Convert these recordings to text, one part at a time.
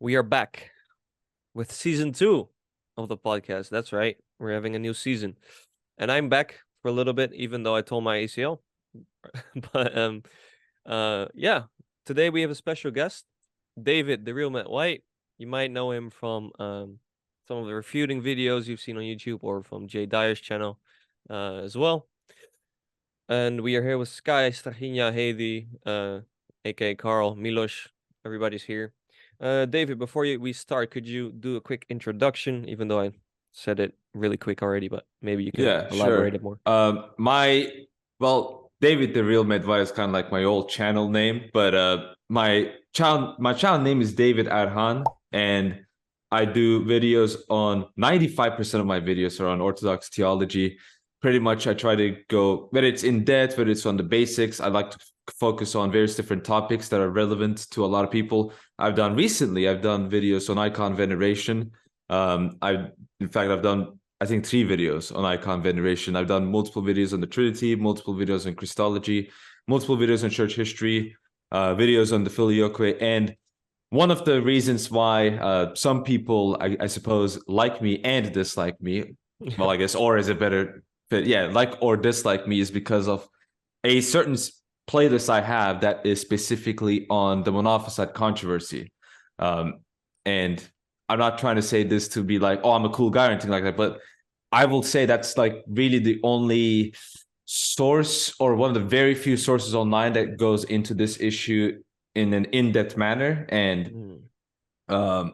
We are back with season 2 of the podcast. That's right. We're having a new season. And I'm back for a little bit, even though I told my ACL. But today we have a special guest, David, the real Matt White. You might know him from some of the refuting videos you've seen on YouTube or from Jay Dyer's channel as well. And we are here with Sky, Strahinja, Heidi, aka Carl, Milos. Everybody's here. David, before we start, could you do a quick introduction, even though I said it really quick already, but maybe you can elaborate it more. David the Real Medvai is kind of like my old channel name, but my channel name is David Arhan, and I do videos on 95% of my videos are on Orthodox theology. Pretty much I try to go, whether it's in depth, whether it's on the basics, I like to focus on various different topics that are relevant to a lot of people. I've done videos on icon veneration. I've done, I think, 3 videos on icon veneration. I've done multiple videos on the Trinity, multiple videos on Christology, multiple videos on church history, videos on the Filioque. And one of the reasons why some people, I suppose, like me and dislike me, well, I guess, or is it better? But yeah, like or dislike me is because of a certain playlist I have that is specifically on the Monophysite controversy. And I'm not trying to say this to be like, oh, I'm a cool guy or anything like that, but I will say that's like really the only source or one of the very few sources online that goes into this issue in an in-depth manner. And so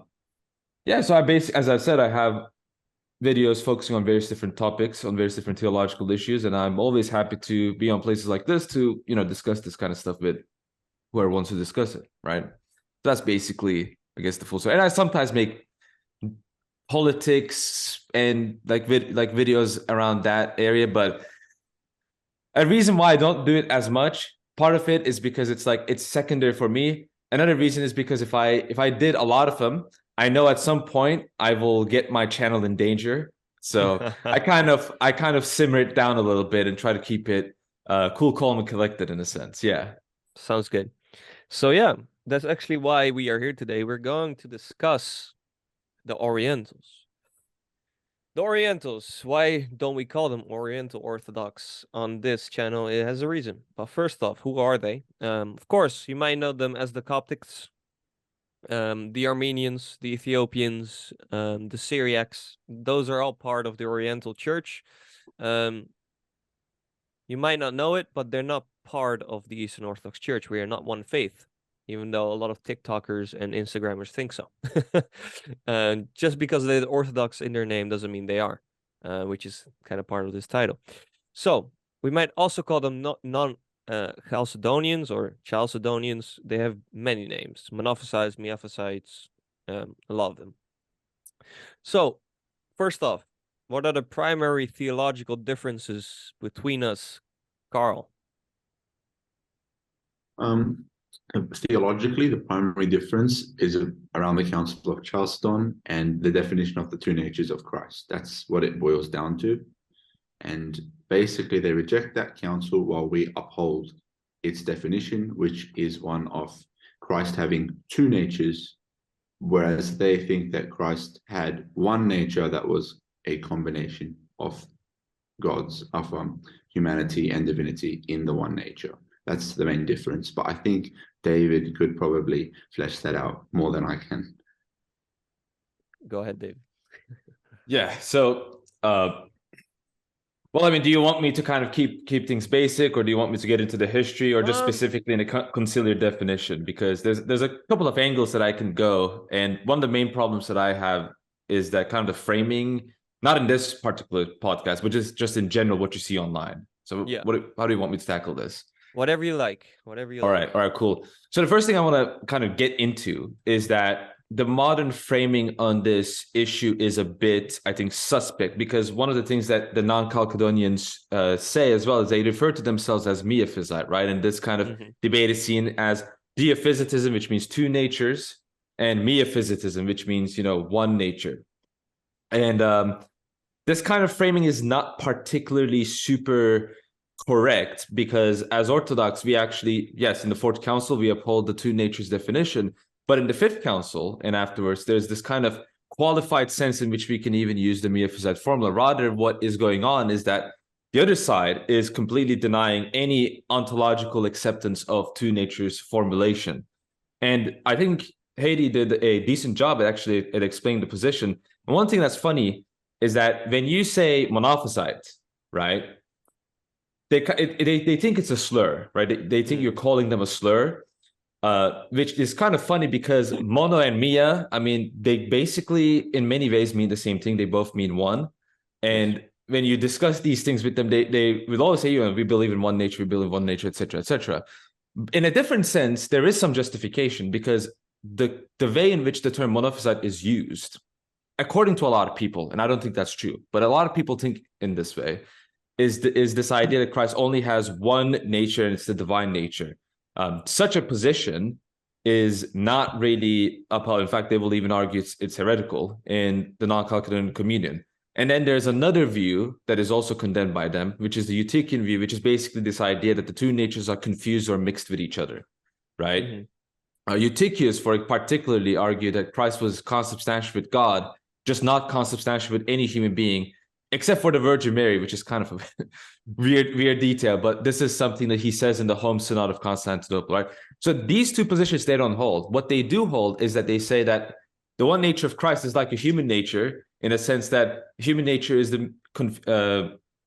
I basically, as I said, I have videos focusing on various different topics, on various different theological issues, and I'm always happy to be on places like this to, discuss this kind of stuff with whoever wants to discuss it, right? That's basically, I guess, the full story. And I sometimes make politics and like videos around that area, but a reason why I don't do it as much, part of it is because it's secondary for me. Another reason is because if I did a lot of them, I know at some point I will get my channel in danger. So I kind of simmer it down a little bit and try to keep it cool, calm, and collected in a sense. Yeah. Sounds good. So yeah, that's actually why we are here today. We're going to discuss the Orientals. The Orientals, why don't we call them Oriental Orthodox on this channel? It has a reason. But first off, who are they? Of course, you might know them as the Coptics, the Armenians, the Ethiopians, the Syriacs. Those are all part of the Oriental Church. You might not know it, but they're not part of the Eastern Orthodox Church. We are not one faith, even though a lot of TikTokers and Instagrammers think so. And just because they're Orthodox in their name doesn't mean they are, which is kind of part of this title. So we might also call them Chalcedonians or Chalcedonians. They have many names: Monophysites, Miaphysites, a lot of them. So first off, what are the primary theological differences between us, Carl? Theologically, the primary difference is around the Council of Chalcedon and the definition of the 2 natures of Christ. That's what it boils down to. And basically, they reject that council while we uphold its definition, which is one of Christ having 2 natures, whereas they think that Christ had 1 nature that was a combination of humanity and divinity in the 1 nature. That's the main difference. But I think David could probably flesh that out more than I can. Go ahead, David. Yeah. So, do you want me to kind of keep things basic, or do you want me to get into the history, or just specifically in a conciliar definition? Because there's a couple of angles that I can go, and one of the main problems that I have is that kind of the framing, not in this particular podcast, but just in general, what you see online. So, yeah. How do you want me to tackle this? Whatever you like. All right, cool. So the first thing I want to kind of get into is that the modern framing on this issue is a bit, I think, suspect, because one of the things that the non-Chalcedonians say as well is they refer to themselves as Miaphysite, right? And this kind of debate is seen as Diaphysitism, which means 2 natures, and Miaphysitism, which means, 1 nature. And this kind of framing is not particularly super correct, because as Orthodox, we actually, yes, in the Fourth Council, we uphold the 2 natures definition, But in the fifth council and afterwards, there's this kind of qualified sense in which we can even use the Miaphysite formula. Rather, what is going on is that the other side is completely denying any ontological acceptance of two natures formulation. And I think Haiti did a decent job at explaining the position. And one thing that's funny is that when you say monophysite, right, they think it's a slur, right? They think you're calling them a slur, which is kind of funny because mono and mia, I mean, they basically in many ways mean the same thing. They both mean one. And when you discuss these things with them, they will always say, we believe in one nature, we believe in one nature, etc., etc. In a different sense, there is some justification because the way in which the term monophysite is used, according to a lot of people, and I don't think that's true, but a lot of people think in this way, is this idea that Christ only has one nature and it's the divine nature. Such a position is not really upheld. In fact, they will even argue it's heretical in the non-Chalcedonian communion. And then there's another view that is also condemned by them, which is the Eutychian view, which is basically this idea that the two natures are confused or mixed with each other, right? Mm-hmm. Eutychius, particularly, argued that Christ was consubstantial with God, just not consubstantial with any human being, except for the Virgin Mary, which is kind of a weird detail. But this is something that he says in the Home Synod of Constantinople, right? So these two positions, they don't hold. What they do hold is that they say that the one nature of Christ is like a human nature, in a sense that human nature is the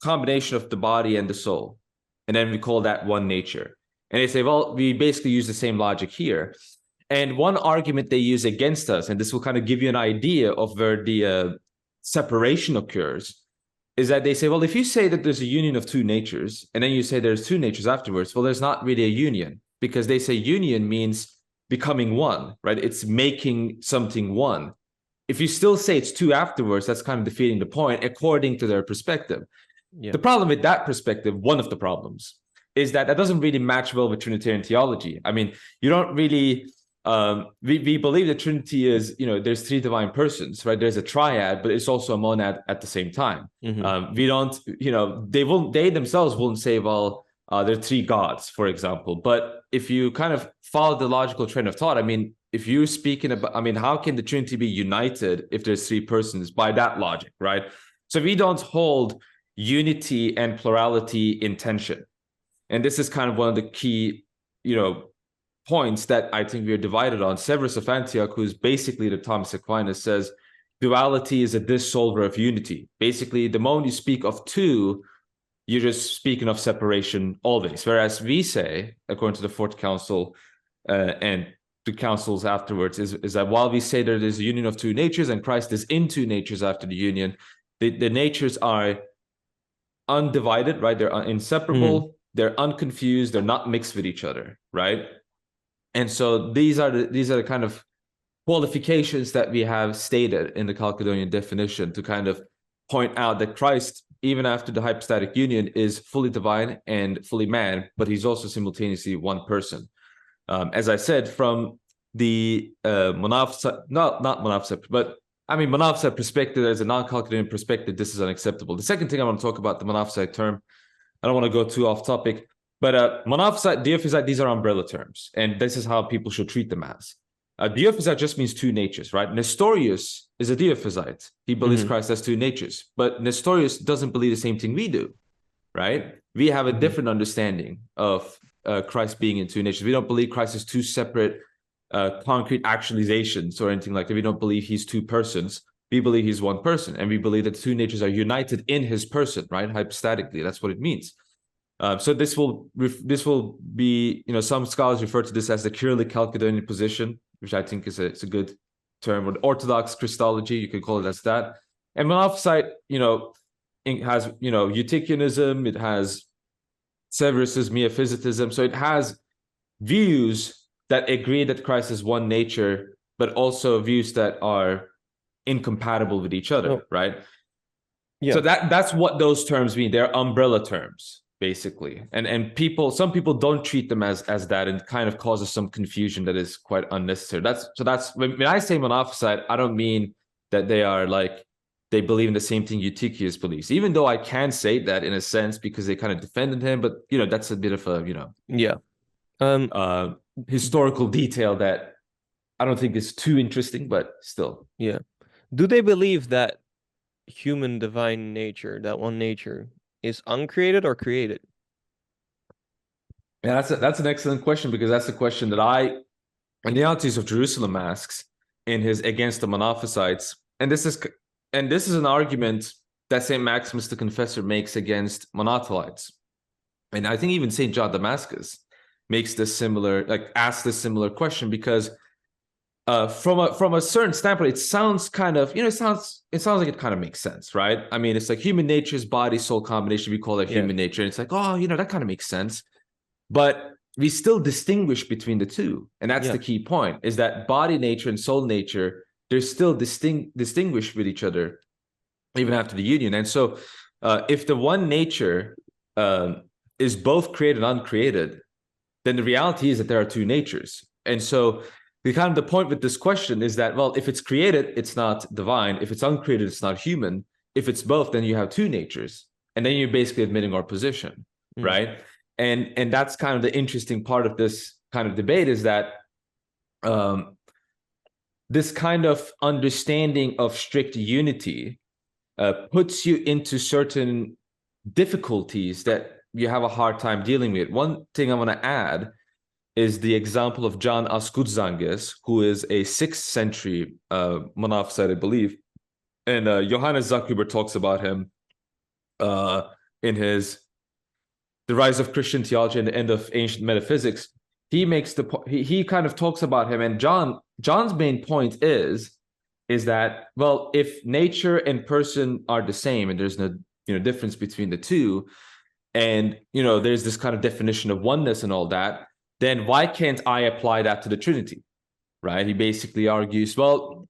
combination of the body and the soul. And then we call that one nature. And they say, well, we basically use the same logic here. And one argument they use against us, and this will kind of give you an idea of where the separation occurs, is that they say, well, if you say that there's a union of two natures, and then you say there's two natures afterwards, well, there's not really a union, because they say union means becoming one, right? It's making something one. If you still say it's two afterwards, that's kind of defeating the point according to their perspective. Yeah. The problem with that perspective, one of the problems, is that doesn't really match well with Trinitarian theology. I mean, you don't really, we believe that Trinity is, there's three divine persons, right? There's a triad, but it's also a monad at the same time. Mm-hmm. We don't, they themselves won't say, well, there are three gods, for example. But if you kind of follow the logical train of thought, I mean, if you're speaking about, I mean, how can the Trinity be united if there's three persons by that logic, right? So we don't hold unity and plurality in tension. And this is kind of one of the key, points that I think we're divided on. Severus of Antioch, who's basically the Thomas Aquinas, says duality is a dissolver of unity. Basically, the moment you speak of two, you're just speaking of separation always. Whereas we say, according to the Fourth Council and the councils afterwards, is that while we say that there's a union of two natures and Christ is in two natures after the union, the natures are undivided, right? They're inseparable, they're unconfused, they're not mixed with each other, right? And so these are the kind of qualifications that we have stated in the Chalcedonian definition to kind of point out that Christ, even after the hypostatic union, is fully divine and fully man, but he's also simultaneously one person. As I said, from the monophysite, not monophysite, but I mean monophysite perspective, as a non-Chalcedonian perspective, this is unacceptable. The second thing I want to talk about, the monophysite term, I don't want to go too off topic, but monophysite, diophysite, these are umbrella terms, and this is how people should treat them as. Diophysite just means two natures, right? Nestorius is a diophysite. He believes Christ has two natures, but Nestorius doesn't believe the same thing we do, right? We have a different understanding of Christ being in two natures. We don't believe Christ is two separate concrete actualizations or anything like that. We don't believe he's two persons. We believe he's one person, and we believe that two natures are united in his person, right? Hypostatically, that's what it means. So this will be, some scholars refer to this as the Cyrillic Chalcedonian position, which I think is a good term, or Orthodox Christology, you could call it as that. And monophysite, it has, Eutychianism, it has Severus's Miaphysitism, so it has views that agree that Christ is one nature, but also views that are incompatible with each other, right? Yeah. So that's what those terms mean. They're umbrella terms, basically. And some people don't treat them as that, and kind of causes some confusion that is quite unnecessary. That's when I say monophysite, I don't mean that they are like they believe in the same thing Eutychius believes, even though I can say that in a sense because they kind of defended him, but that's a bit of a historical detail that I don't think it's too interesting, but still. Yeah. Do they believe that human divine nature, that one nature, is uncreated or created? Yeah, that's an excellent question, because that's the question that Ignatius of Jerusalem asks in his Against the Monophysites, and this is an argument that Saint Maximus the Confessor makes against monothelites, and I think even Saint John Damascus makes this similar, like asks this similar question, because from a certain standpoint, it sounds kind of, it sounds like it kind of makes sense, right? I mean, it's like human nature's body soul combination. We call that human nature, and it's like, oh, that kind of makes sense, but we still distinguish between the two, and that's the key point: is that body nature and soul nature, they're still distinguished with each other even after the union. And so, if the one nature is both created and uncreated, then the reality is that there are two natures. And so the point with this question is that, well, if it's created, it's not divine. If it's uncreated, it's not human. If it's both, then you have two natures. And then you're basically admitting our position, right? And that's kind of the interesting part of this kind of debate, is that this kind of understanding of strict unity puts you into certain difficulties that you have a hard time dealing with. One thing I want to add is the example of John Ascutzanges, who is a 6th century monophysite, I believe. And Johannes Zakuber talks about him in his The Rise of Christian Theology and the End of Ancient Metaphysics. He makes he kind of talks about him, and John's main point is that, well, if nature and person are the same, and there's no difference between the two, and there's this kind of definition of oneness and all that, then why can't I apply that to the Trinity, right? He basically argues, well,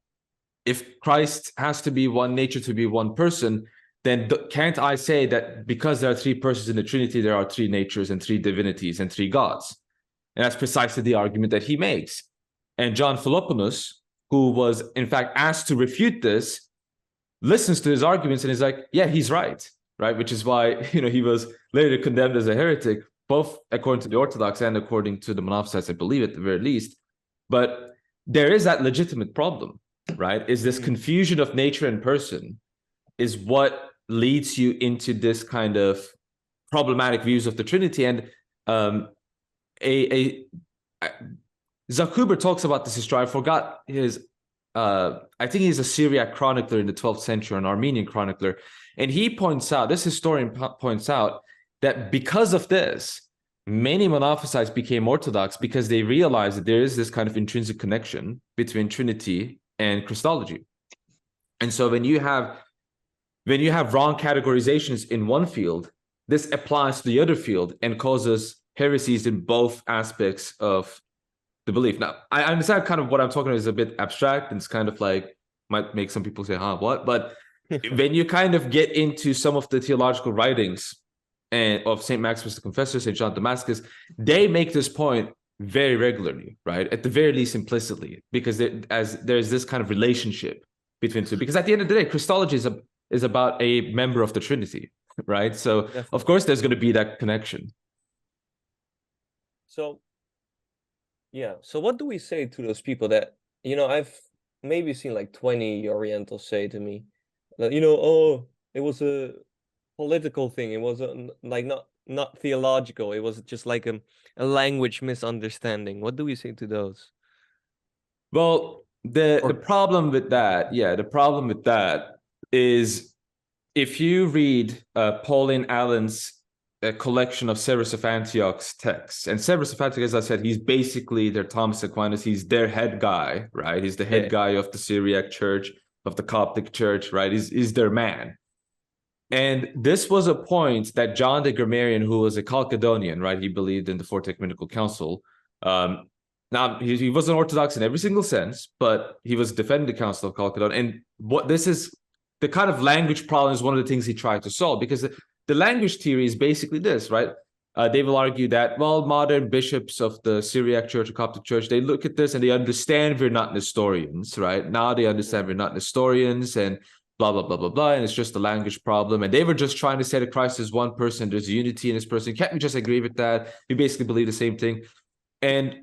if Christ has to be one nature to be one person, then can't I say that because there are three persons in the Trinity, there are three natures and three divinities and three gods? And that's precisely the argument that he makes. And John Philoponus, who was in fact asked to refute this, listens to his arguments and is like, yeah, he's right? Which is why he was later condemned as a heretic, both according to the Orthodox and according to the Monophysites, I believe, at the very least. But there is that legitimate problem, right? Is this confusion of nature and person is what leads you into this kind of problematic views of the Trinity. And Zakuber talks about this history. I forgot his, I think he's a Syriac chronicler in the 12th century, an Armenian chronicler. And he points out, this historian points out, that because of this, many monophysites became Orthodox because they realized that there is this kind of intrinsic connection between Trinity and Christology. And so when you have wrong categorizations in one field, this applies to the other field and causes heresies in both aspects of the belief. Now, I understand kind of what I'm talking about is a bit abstract, and it's kind of like, might make some people say, huh, what? But when you kind of get into some of the theological writings and of St. Maximus the Confessor, St. John Damascus, they make this point very regularly, right? At the very least implicitly, because there's this kind of relationship between two. Because at the end of the day, Christology is about a member of the Trinity, right? So definitely, of course, there's going to be that connection. So, yeah. So what do we say to those people that, I've maybe seen like 20 Orientals say to me that, oh, it was a political thing. It was like not theological. It was just like a language misunderstanding. What do we say to those? Well, the problem with that, is if you read Pauline Allen's collection of Severus of Antioch's texts, and Severus of Antioch, as I said, he's basically their Thomas Aquinas. He's their head guy, right? He's the head guy of the Syriac Church, of the Coptic Church, right? He's their man. And this was a point that John the Grammarian, who was a Chalcedonian, right? He believed in the Fourth Ecumenical Council. Now, he wasn't Orthodox in every single sense, but he was defending the Council of Chalcedon. And this is the kind of language problem is one of the things he tried to solve, because the language theory is basically this, right? They will argue that, well, modern bishops of the Syriac Church or Coptic Church, they look at this and they understand we're not Nestorians, right? Now they understand we're not Nestorians and blah, blah, blah, blah, blah. And it's just a language problem. And they were just trying to say that Christ is one person. There's unity in his person. Can't we just agree with that? We basically believe the same thing. And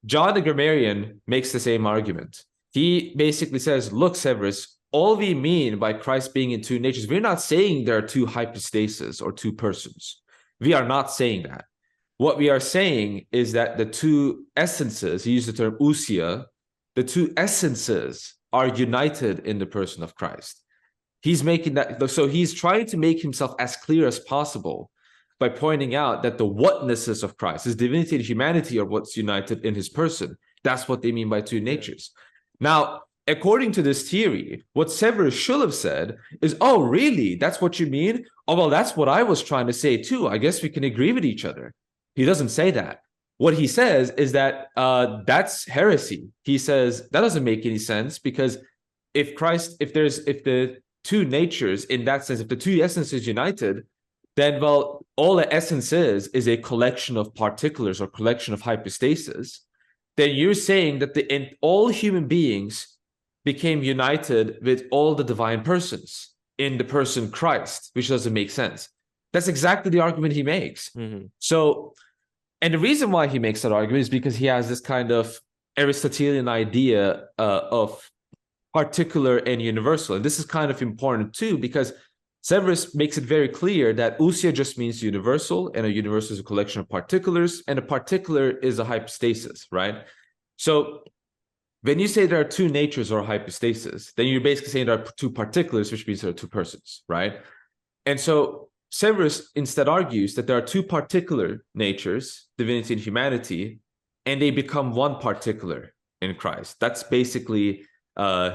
John the Grammarian makes the same argument. He basically says, look, Severus, all we mean by Christ being in two natures, we're not saying there are two hypostases or two persons. We are not saying that. What we are saying is that the two essences, he used the term ousia, the two essences are united in the person of Christ. He's making that, so he's trying to make himself as clear as possible by pointing out that the whatnesses of Christ, his divinity and humanity, are what's united in his person. That's what they mean by two natures. Now, according to this theory, what Severus should have said is, oh, really? That's what you mean? Oh, well, that's what I was trying to say too. I guess we can agree with each other. He doesn't say that. What he says is that that's heresy. He says that doesn't make any sense, because if the two natures in that sense, if the two essences united, then, well, all the essence is a collection of particulars or collection of hypostases. Then you're saying that all human beings became united with all the divine persons in the person Christ, which doesn't make sense. That's exactly the argument he makes. Mm-hmm. So, and the reason why he makes that argument is because he has this kind of Aristotelian idea of particular and universal. And this is kind of important too, because Severus makes it very clear that ousia just means universal, and a universal is a collection of particulars, and a particular is a hypostasis, right? So when you say there are two natures or hypostasis, then you're basically saying there are two particulars, which means there are two persons, right? And so Severus instead argues that there are two particular natures, divinity and humanity, and they become one particular in Christ. That's basically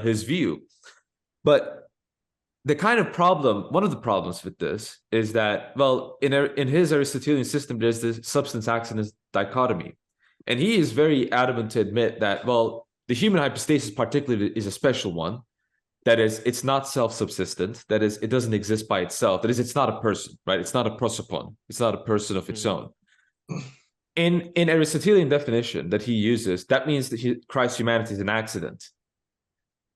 his view. But the kind of problem, one of the problems with this is that, well, in his Aristotelian system, there's this substance-accident dichotomy. And he is very adamant to admit that, well, the human hypostasis particularly is a special one. That is, it's not self-subsistent. That is, it doesn't exist by itself. That is, it's not a person, right? It's not a prosopon. It's not a person of its own. In Aristotelian definition that he uses, that means that Christ's humanity is an accident.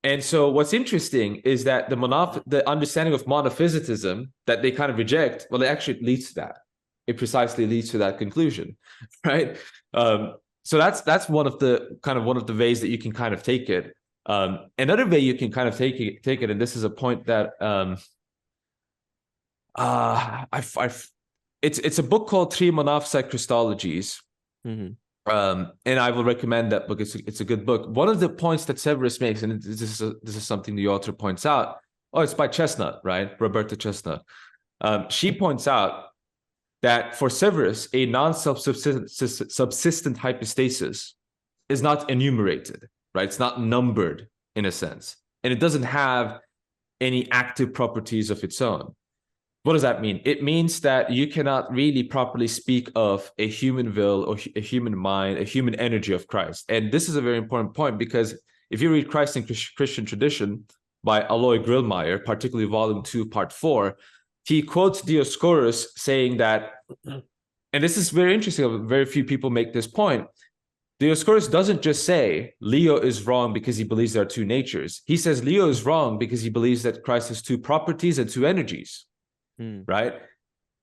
And so what's interesting is that the understanding of monophysitism that they kind of reject, well, it actually leads to that. It precisely leads to that conclusion, right? So that's one of the ways that you can kind of take it. Another way you can kind of take it, and this is a point that it's a book called Three Monophysite Christologies. Mm-hmm. And I will recommend that book. It's a good book. One of the points that Severus makes, and this is something the author points out. Oh, it's by Chestnut, right? Roberta Chestnut. She points out that for Severus, a non-subsistent hypostasis is not enumerated, right? It's not numbered in a sense, and it doesn't have any active properties of its own. What does that mean? It means that you cannot really properly speak of a human will or a human mind, a human energy of Christ. And this is a very important point, because if you read Christ in Christian Tradition by Aloy Grillmeyer, particularly Volume 2, Part 4, he quotes Dioscorus saying that, and this is very interesting, very few people make this point, Dioscorus doesn't just say Leo is wrong because he believes there are two natures. He says Leo is wrong because he believes that Christ has two properties and two energies. Right?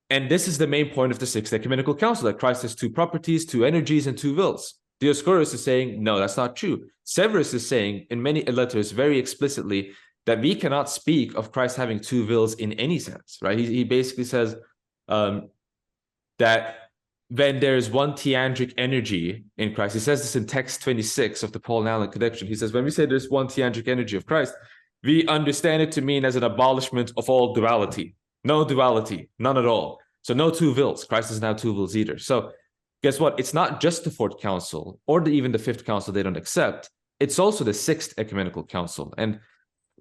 And this is the main point of the Sixth Ecumenical Council, that Christ has two properties, two energies, and two wills. Dioscorus is saying, no, that's not true. Severus is saying in many letters very explicitly that we cannot speak of Christ having two wills in any sense, right? He basically says that when there is one theandric energy in Christ, he says this in text 26 of the Paul and Allen Connection. He says, when we say there's one theandric energy of Christ, we understand it to mean as an abolishment of all duality. No duality, none at all. So no two wills. Christ doesn't have two wills either. So guess what? It's not just the Fourth Council or even the Fifth Council they don't accept. It's also the Sixth Ecumenical Council. And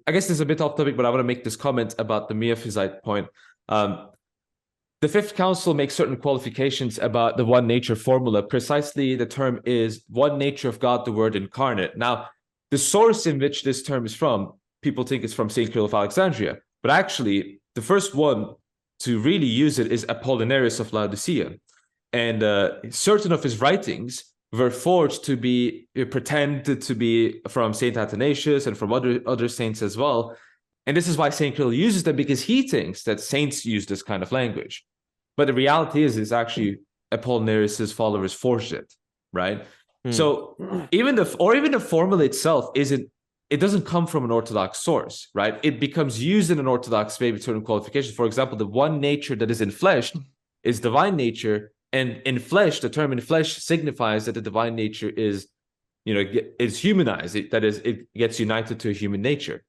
I guess this is a bit off topic, but I want to make this comment about the Miaphysite point. The Fifth Council makes certain qualifications about the one nature formula. Precisely, the term is one nature of God, the Word incarnate. Now, the source in which this term is from, people think it's from St. Cyril of Alexandria, but actually, the first one to really use it is Apollinarius of Laodicea. And certain of his writings were forged to be pretended to be from St. Athanasius and from other saints as well. And this is why St. Cyril uses them, because he thinks that saints use this kind of language. But the reality is actually Apollinarius's followers forged it, right? So even the formula itself doesn't come from an Orthodox source, right? It becomes used in an Orthodox faith with certain qualifications. For example, the one nature that is in flesh is divine nature, and in flesh, the term in flesh signifies that the divine nature is, is humanized. That is, it gets united to a human nature.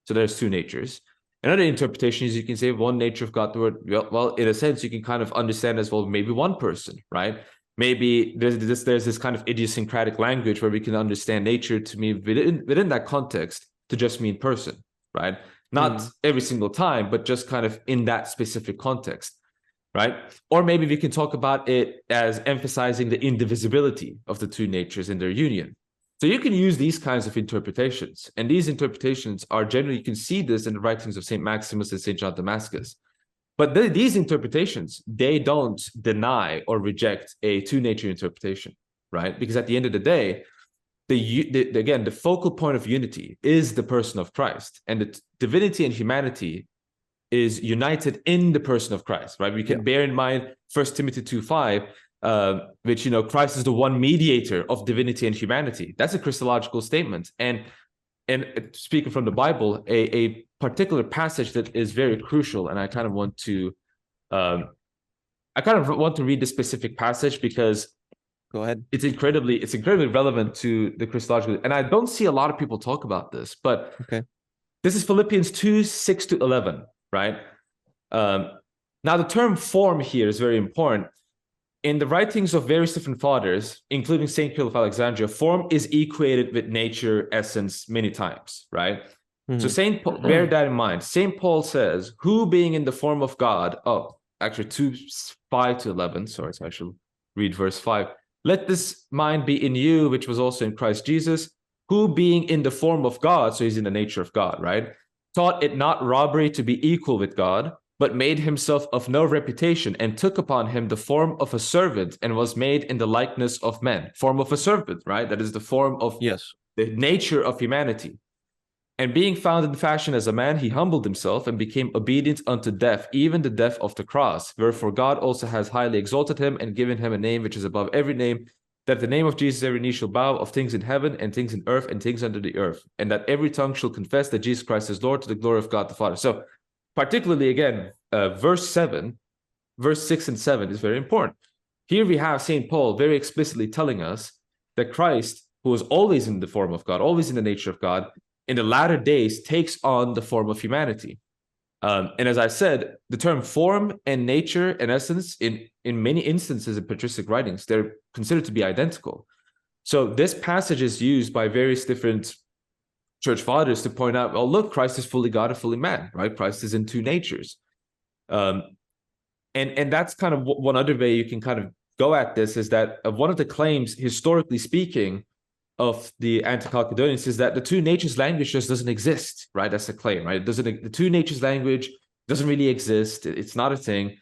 So there's two natures. Another interpretation is you can say one nature of God. The word, well, in a sense, you can kind of understand as well maybe one person, right? Maybe there's this kind of idiosyncratic language where we can understand nature to mean within that context to just mean person, right? Not every single time, but just kind of in that specific context, right? Or maybe we can talk about it as emphasizing the indivisibility of the two natures in their union. So you can use these kinds of interpretations, and these interpretations are generally, you can see this in the writings of St. Maximus and St. John Damascus. But these interpretations, they don't deny or reject a two-nature interpretation, right? Because at the end of the day, again, the focal point of unity is the person of Christ, and the divinity and humanity is united in the person of Christ, right? We can bear in mind 1 Timothy 2:5, which, Christ is the one mediator of divinity and humanity. That's a Christological statement. And speaking from the Bible, a particular passage that is very crucial, and I kind of want to read this specific passage because go ahead. It's incredibly relevant to the Christological, and I don't see a lot of people talk about this, but this is Philippians 2:6-11, right? Now the term form here is very important. In the writings of various different fathers, including St. Cyril of Alexandria, form is equated with nature, essence, many times, right? So St. Paul, bear that in mind. St. Paul says, who being in the form of God, actually 2:5-11, sorry, so I should read verse 5. Let this mind be in you, which was also in Christ Jesus, who being in the form of God, so he's in the nature of God, right? Thought it not robbery to be equal with God, but made himself of no reputation, and took upon him the form of a servant, and was made in the likeness of men. Form of a servant, right? That is the form of the nature of humanity. And being found in fashion as a man, he humbled himself and became obedient unto death, even the death of the cross. Wherefore God also has highly exalted him and given him a name which is above every name, that at the name of Jesus every knee shall bow, of things in heaven and things in earth and things under the earth, and that every tongue shall confess that Jesus Christ is Lord, to the glory of God the Father. So particularly, again, verse 6 and 7 is very important. Here we have St. Paul very explicitly telling us that Christ, who was always in the form of God, always in the nature of God, in the latter days takes on the form of humanity. And as I said, the term form and nature and essence in many instances in patristic writings, they're considered to be identical. So this passage is used by various different church fathers to point out, well, look, Christ is fully God and fully man, right? Christ is in two natures. And that's kind of one other way you can kind of go at this, is that one of the claims, historically speaking, of the anti-Chalcedonians is that the two natures language just doesn't exist, right? That's the claim, right? The two natures language doesn't really exist. It's not a thing.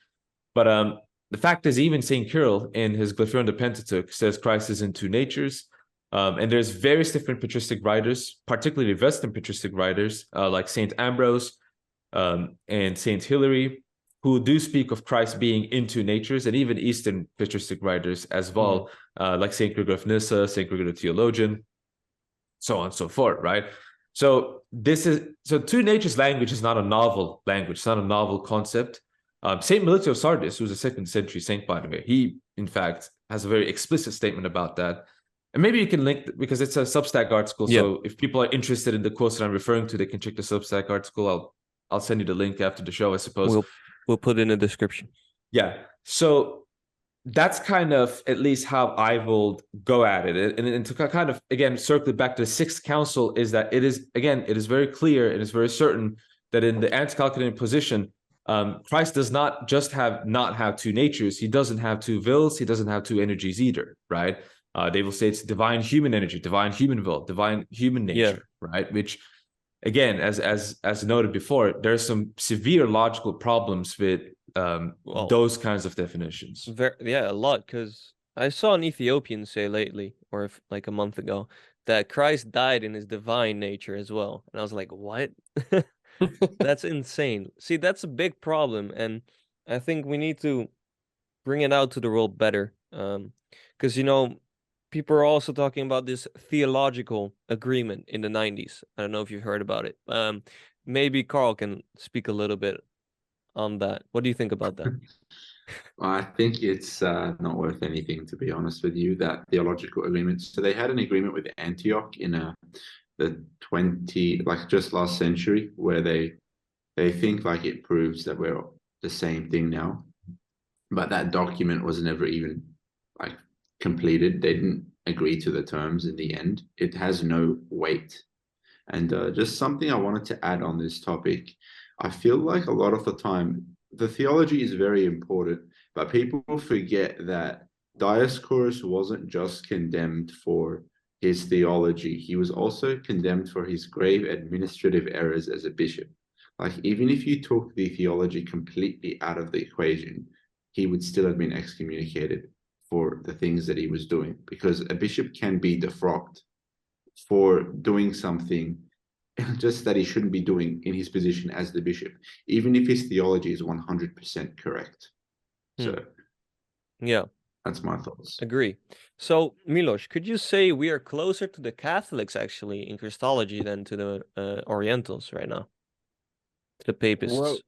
But the fact is, even St. Cyril in his Glyphron the Pentateuch says Christ is in two natures. And there's various different patristic writers, particularly Western patristic writers, like St. Ambrose and St. Hilary, who do speak of Christ being in two natures, and even Eastern patristic writers as well, like St. Gregory of Nyssa, St. Gregory the Theologian, so on and so forth, right? So two natures language is not a novel language, it's not a novel concept. St. Melito of Sardis, who's a 2nd century saint, by the way, he, in fact, has a very explicit statement about that. And maybe you can link, because it's a Substack article, so if people are interested in the quotes that I'm referring to, they can check the Substack article. I'll send you the link after the show, I suppose. We'll put it in the description. Yeah. So that's kind of at least how I will go at it. And to kind of, again, circle back to the Sixth Council, is that it is very clear and it's very certain that in the anti-Chalcedonian position, Christ does not just not have two natures. He doesn't have two wills. He doesn't have two energies either, right? They will say it's divine human energy, divine human will, divine human nature, right? Which, again, as noted before, there are some severe logical problems with those kinds of definitions. A lot, because I saw an Ethiopian say lately, or like a month ago, that Christ died in his divine nature as well. And I was like, what? That's insane. See, that's a big problem, and I think we need to bring it out to the world better. Because, people are also talking about this theological agreement in the 90s. I don't know if you've heard about it. Maybe Carl can speak a little bit on that. What do you think about that? I think it's not worth anything, to be honest with you, that theological agreement. So they had an agreement with Antioch in the 20, like just last century, where they think like it proves that we're the same thing now. But that document was never even like completed. They didn't agree to the terms in the end. It has no weight. And just something I wanted to add on this topic, I feel like a lot of the time, the theology is very important, but people forget that Dioscorus wasn't just condemned for his theology, he was also condemned for his grave administrative errors as a bishop. Like, even if you took the theology completely out of the equation, he would still have been excommunicated for the things that he was doing, because a bishop can be defrocked for doing something just that he shouldn't be doing in his position as the bishop, even if his theology is 100% correct. So, yeah, that's my thoughts. Agree. So, Milos, could you say we are closer to the Catholics actually in Christology than to the Orientals right now? To the Papists? Well,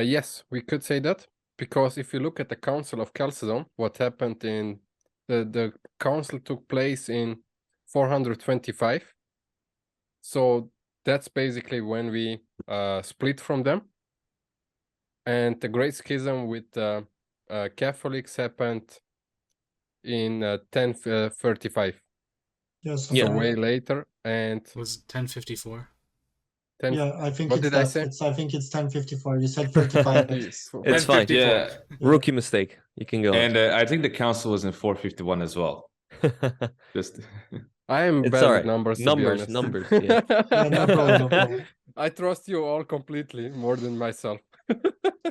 yes, we could say that, because if you look at the Council of Chalcedon, what happened in the council took place in 425. So that's basically when we split from them. And the Great Schism with Catholics happened in 1035. Yes. Yeah. So way later. And It was 1054. 10, Yeah, I think what it's did I that. say? I think it's 1054. You said 35. It's fine. 1054. Yeah, Rookie mistake. You can go. and I think the council was in 451 as well. Just I am It's bad all with right. numbers, to be Numbers, honest. numbers, yeah. Yeah, no problem, no problem. I trust you all completely, more than myself.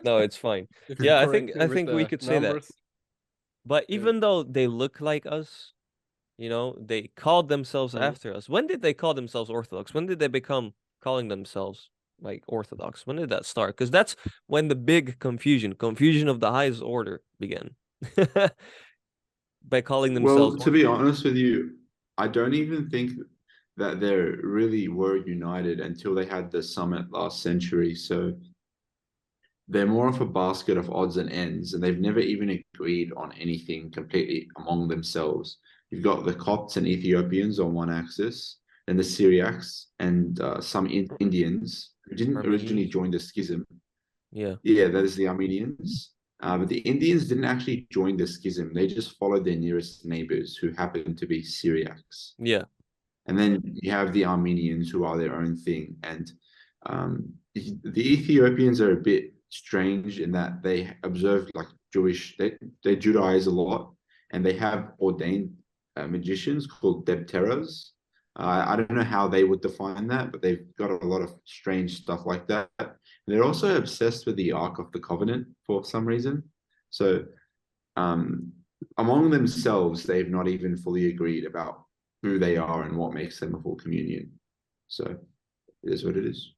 No, it's fine. If you Yeah, I correct think me with we the could say that. numbers. But Yeah. even though they look like us, you know, they called themselves Mhm. after us. When did they call themselves Orthodox? When did they become calling themselves like Orthodox? When did that start? Because that's when the big confusion of the highest order began. By calling themselves. Well, to be honest with you, I don't even think that they really were united until they had the summit last century. So they're more of a basket of odds and ends, and they've never even agreed on anything completely among themselves. You've got the Copts and Ethiopians on one axis, and the Syriacs and some Indians who didn't originally Armenians? join the schism. Yeah. Yeah, that is the Armenians. But the Indians didn't actually join the schism. They just followed their nearest neighbors, who happened to be Syriacs. Yeah. And then you have the Armenians, who are their own thing. And the Ethiopians are a bit strange in that they observe like Jewish, they Judaize a lot, and they have ordained magicians called Debteras. I don't know how they would define that, but they've got a lot of strange stuff like that. They're also obsessed with the Ark of the Covenant for some reason. So among themselves, they've not even fully agreed about who they are and what makes them a full communion. So it is what it is.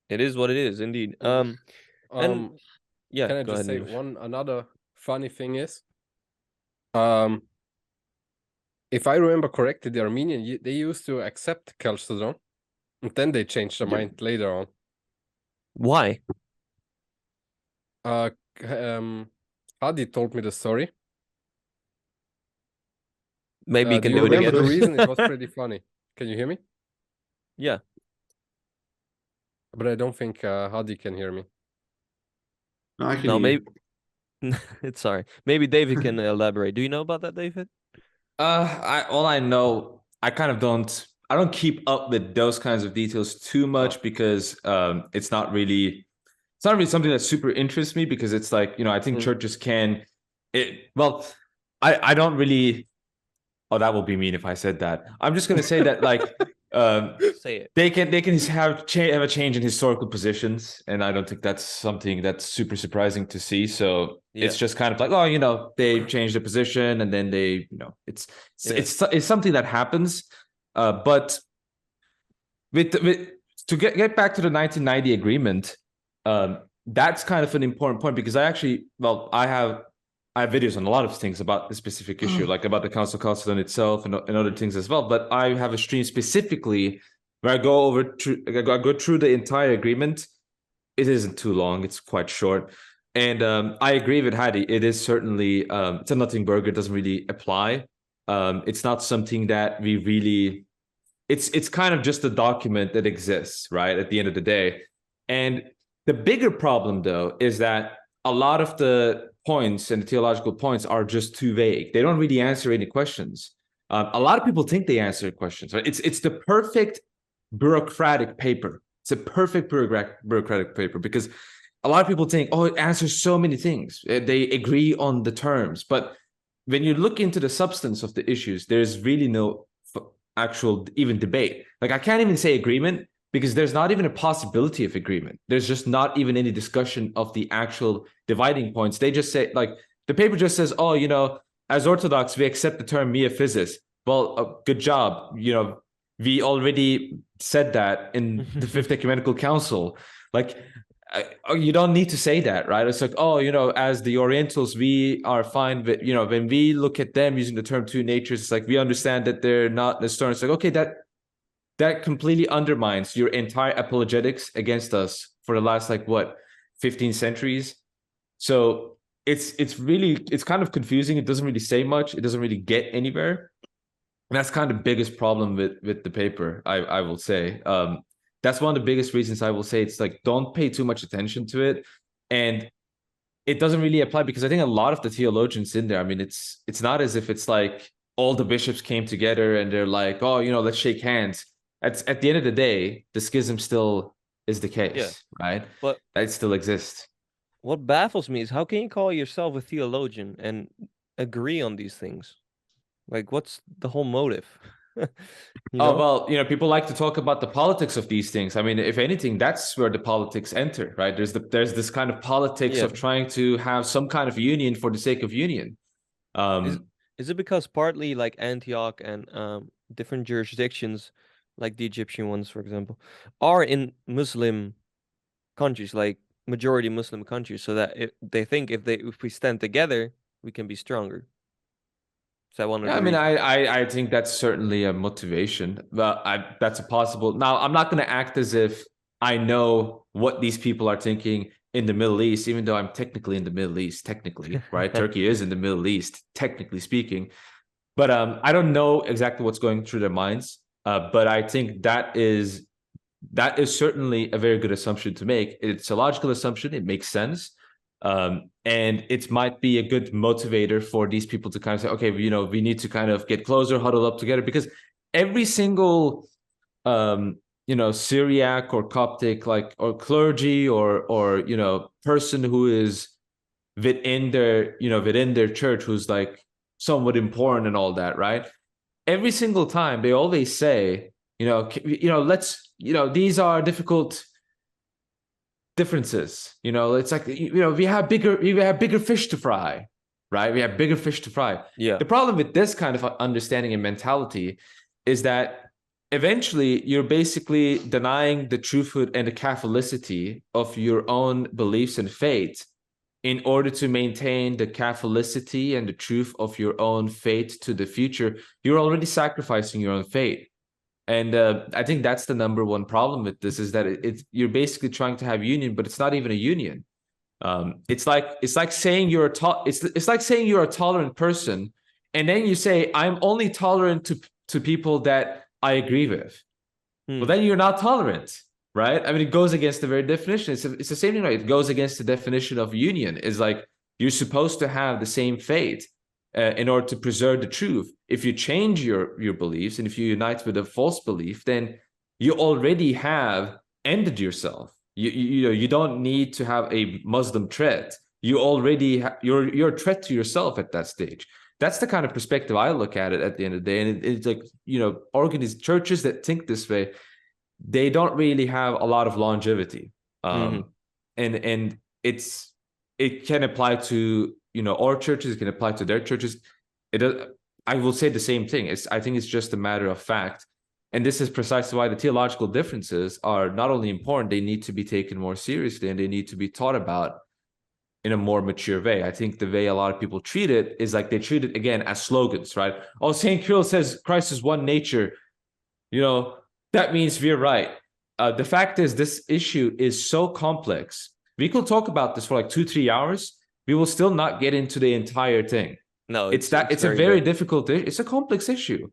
It is what it is, indeed. And yeah, Can I go just say ahead, Milos. another funny thing is, if I remember correctly, the Armenian, they used to accept Chalcedon, and then they changed their Yeah. mind later on. Why? Hadi told me the story. Maybe you Do can you do it remember again. the reason? It was pretty funny. Can you hear me? Yeah. But I don't think Hadi can hear me. No, I can No, hear you. maybe it's sorry. Maybe David can elaborate. Do you know about that, David? all I know, I don't keep up with those kinds of details too much because it's not really something that super interests me, because it's like, you know, I think churches can I don't really. Oh, that will be mean if I said that. I'm just gonna say that like Say it. they can have a change in historical positions, and I don't think that's something that's super surprising to see. So it's just kind of like, oh, you know, they changed their position, and then they, you know, it's something that happens. But with to get back to the 1990 agreement, that's kind of an important point, because I I have videos on a lot of things about the specific issue, like about the Council of Chalcedon itself and other things as well. But I have a stream specifically where I go through the entire agreement. It isn't too long; it's quite short. And I agree with Hadi. It is certainly it's a nothing burger. It doesn't really apply. It's not something that we really. It's kind of just a document that exists, right? At the end of the day, and the bigger problem though is that a lot of the points and the theological points are just too vague. They don't really answer any questions. A lot of people think they answer questions. Right? It's the perfect bureaucratic paper. It's a perfect bureaucratic paper because a lot of people think, oh, it answers so many things. They agree on the terms. But when you look into the substance of the issues, there's really no actual even debate. Like I can't even say agreement because there's not even a possibility of agreement. There's just not even any discussion of the actual dividing points. They just say, like, the paper just says, oh, you know, as Orthodox, we accept the term meaphysis. Well, good job. You know, we already said that in the Fifth Ecumenical Council. Like, you don't need to say that, right? It's like, oh, you know, as the Orientals, we are fine with, you know, when we look at them using the term two natures, it's like, we understand that they're not Nestorian. It's like, okay, that completely undermines your entire apologetics against us for the last, like, what, 15 centuries. So it's kind of confusing. It doesn't really say much. It doesn't really get anywhere. And that's kind of the biggest problem with the paper, I will say. That's one of the biggest reasons I will say it's like, don't pay too much attention to it. And it doesn't really apply because I think a lot of the theologians in there, I mean, it's not as if it's like all the bishops came together and they're like, oh, you know, let's shake hands. At the end of the day, the schism still is the case, right? But it still exists. what baffles me is how can you call yourself a theologian and agree on these things? Like, what's the whole motive? Oh, well, you know, people like to talk about the politics of these things. I mean, if anything, that's where the politics enter, right? There's this kind of politics of trying to have some kind of union for the sake of union. Is it because partly like Antioch and different jurisdictions, like the Egyptian ones, for example, are in Muslim countries, like majority Muslim countries, so that they think if we stand together, we can be stronger. So I mean, I think that's certainly a motivation, but that's a possible. Now, I'm not going to act as if I know what these people are thinking in the Middle East, even though I'm technically in the Middle East, technically, right? Turkey is in the Middle East, technically speaking. But I don't know exactly what's going through their minds. But I think that is certainly a very good assumption to make. It's a logical assumption. It makes sense. And it might be a good motivator for these people to kind of say, okay, you know, we need to kind of get closer, huddle up together, because every single, you know, Syriac or Coptic, like, or clergy or, you know, person who is within their church, who's like somewhat important and all that, right? Every single time they always say, let's, these are difficult differences. It's like, we have bigger fish to fry, right? We have bigger fish to fry. Yeah. The problem with this kind of understanding and mentality is that eventually you're basically denying the truthhood and the Catholicity of your own beliefs and faith in order to maintain the Catholicity and the truth of your own faith to the future. You're already sacrificing your own faith. And I think that's the number one problem with this, is that you're basically trying to have union, but it's not even a union. It's like saying you're a tolerant person, and then you say, I'm only tolerant to people that I agree with. Well, then you're not tolerant, right? I mean, it goes against the very definition. It's the same thing, right? It goes against the definition of union. It's like you're supposed to have the same faith in order to preserve the truth. If you change your beliefs, and if you unite with a false belief, then you already have ended yourself. You don't need to have a Muslim threat. You already you're a threat to yourself at that stage. That's the kind of perspective I look at it at the end of the day. And it's like, organized churches that think this way, they don't really have a lot of longevity. And it can apply to, our churches, it can apply to their churches. I will say the same thing. I think it's just a matter of fact. And this is precisely why the theological differences are not only important, they need to be taken more seriously, and they need to be taught about in a more mature way. I think the way a lot of people treat it is like they treat it again as slogans, right? Oh, St. Cyril says Christ is one nature. You know, that means we're right. The fact is, this issue is so complex. We could talk about this for like 2-3 hours. We will still not get into the entire thing. No, It's a very very big. difficult, it's a complex issue.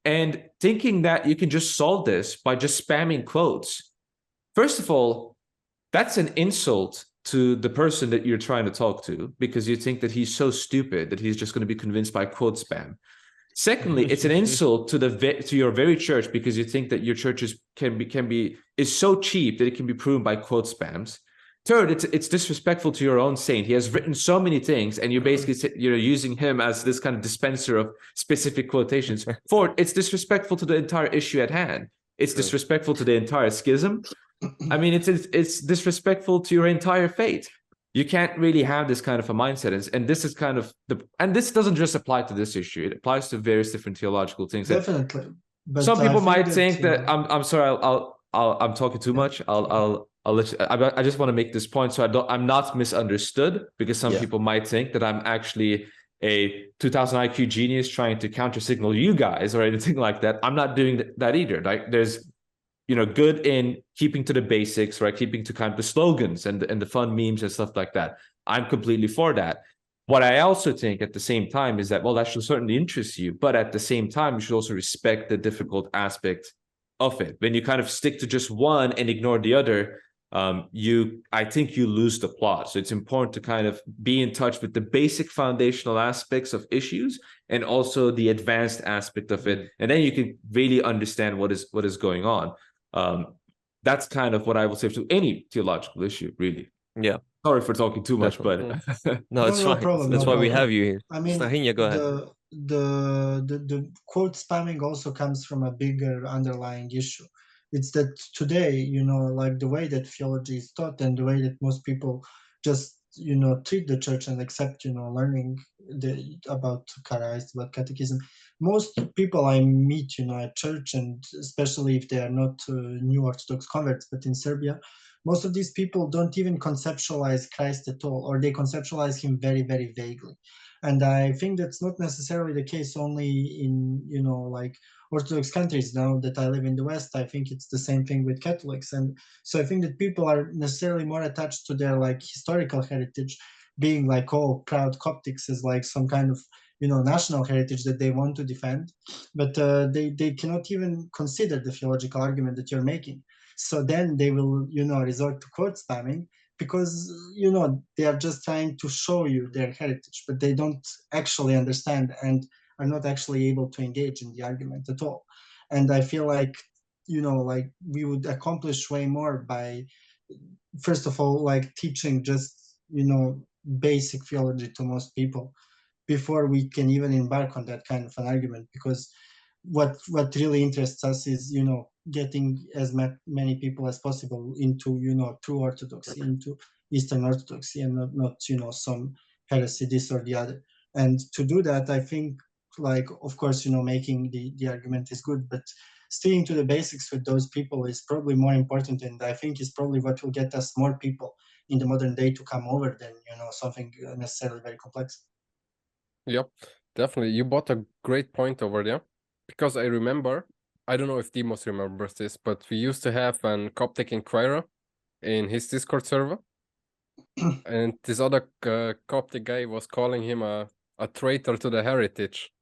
And thinking that you can just solve this by just spamming quotes, first of all, that's an insult to the person that you're trying to talk to, because you think that he's so stupid that he's just going to be convinced by quote spam. Secondly, it's an insult to your very church, because you think that your church is so cheap that it can be proven by quote spams. Third, it's disrespectful to your own saint. He has written so many things, and you're basically using him as this kind of dispenser of specific quotations. Fourth, it's disrespectful to the entire issue at hand. It's disrespectful to the entire schism. I mean, it's disrespectful to your entire faith. You can't really have this kind of a mindset, and this is kind of and this doesn't just apply to this issue. It applies to various different theological things. Definitely. But some people might think you that know, I'm sorry. I'm talking too much. I'll let you. I just want to make this point so I'm not misunderstood, because some people might think that I'm actually a 2000 IQ genius trying to counter signal you guys or anything like that. I'm not doing that either. Like, there's good in keeping to the basics, right? Keeping to kind of the slogans and the fun memes and stuff like that. I'm completely for that. What I also think at the same time is that, well, that should certainly interest you, but at the same time, you should also respect the difficult aspect of it. When you kind of stick to just one and ignore the other, I think you lose the plot. So it's important to kind of be in touch with the basic foundational aspects of issues and also the advanced aspect of it, and then you can really understand what is going on. That's kind of what I would say to any theological issue, really. Yeah. Sorry for talking too much, but no, it's no fine. problem, That's no why we problem. have you here. I mean, Stahinia, go ahead. the quote spamming also comes from a bigger underlying issue. It's that today, like the way that theology is taught and the way that most people just, treat the church and accept, learning about Christ, about catechism. Most people I meet, at church, and especially if they are not new Orthodox converts, but in Serbia, most of these people don't even conceptualize Christ at all, or they conceptualize him very, very vaguely. And I think that's not necessarily the case only in, like Orthodox countries. Now that I live in the West, I think it's the same thing with Catholics. And so I think that people are necessarily more attached to their like historical heritage, being like, oh, proud Coptics is like some kind of, national heritage that they want to defend, but they cannot even consider the theological argument that you're making. So then they will, resort to quote spamming, because they are just trying to show you their heritage, but they don't actually understand and are not actually able to engage in the argument at all. And I feel like like we would accomplish way more by, first of all, like teaching just basic theology to most people before we can even embark on that kind of an argument, because what really interests us is getting as many people as possible into true Orthodoxy, into Eastern Orthodoxy, and not some heresy this or the other. And to do that, I think, like, of course, making the argument is good, but sticking to the basics with those people is probably more important, and I think is probably what will get us more people in the modern day to come over than something necessarily very complex. Yep, definitely. You brought a great point over there, because I remember, I don't know if Demos remembers this, but we used to have an Coptic inquirer in his Discord server, and this other Coptic guy was calling him a traitor to the heritage.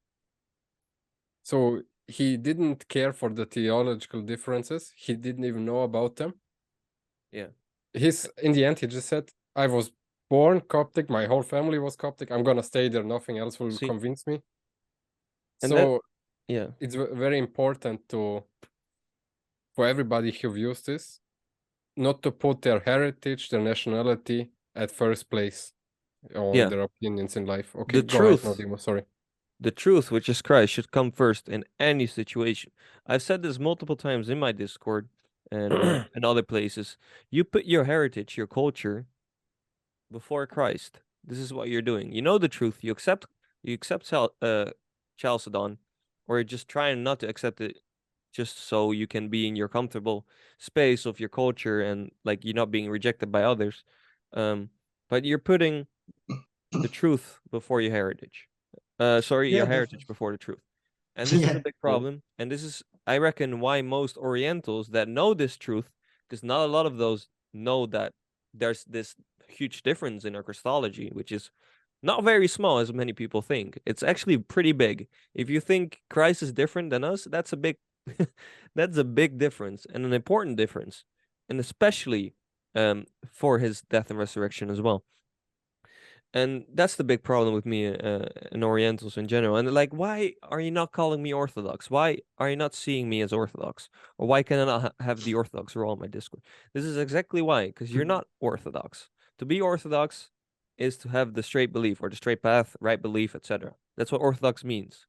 So he didn't care for the theological differences. He didn't even know about them. Yeah. In the end, he just said, I was born Coptic, my whole family was Coptic, I'm gonna stay there, nothing else will convince me. And so yeah, it's very important for everybody who views this, not to put their heritage, their nationality at first place on their opinions in life. Okay, go ahead, Nodimo, sorry. The truth, which is Christ, should come first in any situation. I've said this multiple times in my Discord and in other places. You put your heritage, your culture, before Christ. This is what you're doing. You know the truth. You accept Chalcedon, or you're just trying not to accept it, just so you can be in your comfortable space of your culture and like you're not being rejected by others. but you're putting the truth before your heritage. Sorry, Yeah, your definitely. heritage before the truth. And this is Yeah. a big problem. And this is, I reckon, why most Orientals that know this truth, because not a lot of those know that there's this huge difference in our Christology, which is not very small as many people think. It's actually pretty big. If you think Christ is different than us, that's a big that's a big difference and an important difference. And especially for his death and resurrection as well. And that's the big problem with me and Orientals in general. And like, why are you not calling me Orthodox? Why are you not seeing me as Orthodox? Or why can I not have the Orthodox role on my Discord? This is exactly why, because you're not Orthodox. To be Orthodox is to have the straight belief or the straight path, right belief, etc. That's what Orthodox means.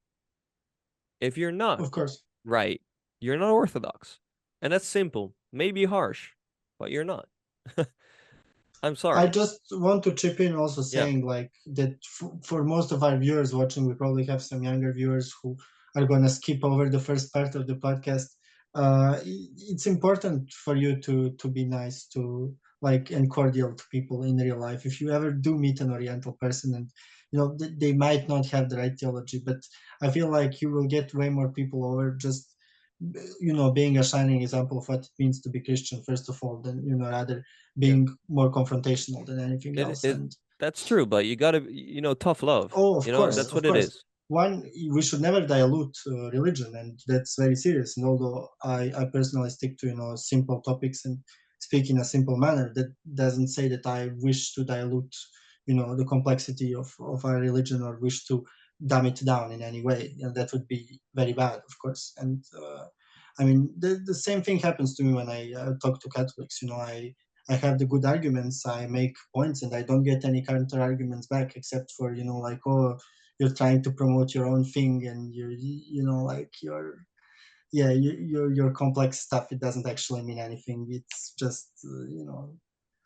If you're not Of course. right, you're not Orthodox. And that's simple. Maybe harsh, but you're not. I'm sorry. I just want to chip in also Yeah. saying like that for most of our viewers watching, we probably have some younger viewers who are going to skip over the first part of the podcast. It's important for you to be nice to like and cordial to people in real life. If you ever do meet an Oriental person and you know they might not have the right theology, but I feel like you will get way more people over just you know being a shining example of what it means to be Christian first of all, than you know rather being more confrontational than anything else. And that's true, but you gotta, tough love. oh, of course, that's of what it course. is. One, we should never dilute religion, and that's very serious. And although I personally stick to simple topics and speak in a simple manner, that doesn't say that I wish to dilute the complexity of our religion or wish to dumb it down in any way. And that would be very bad, of course. And I mean, the same thing happens to me when I talk to Catholics. I have the good arguments, I make points, and I don't get any counter arguments back, except for like, oh, you're trying to promote your own thing, and like your complex stuff. It doesn't actually mean anything. It's just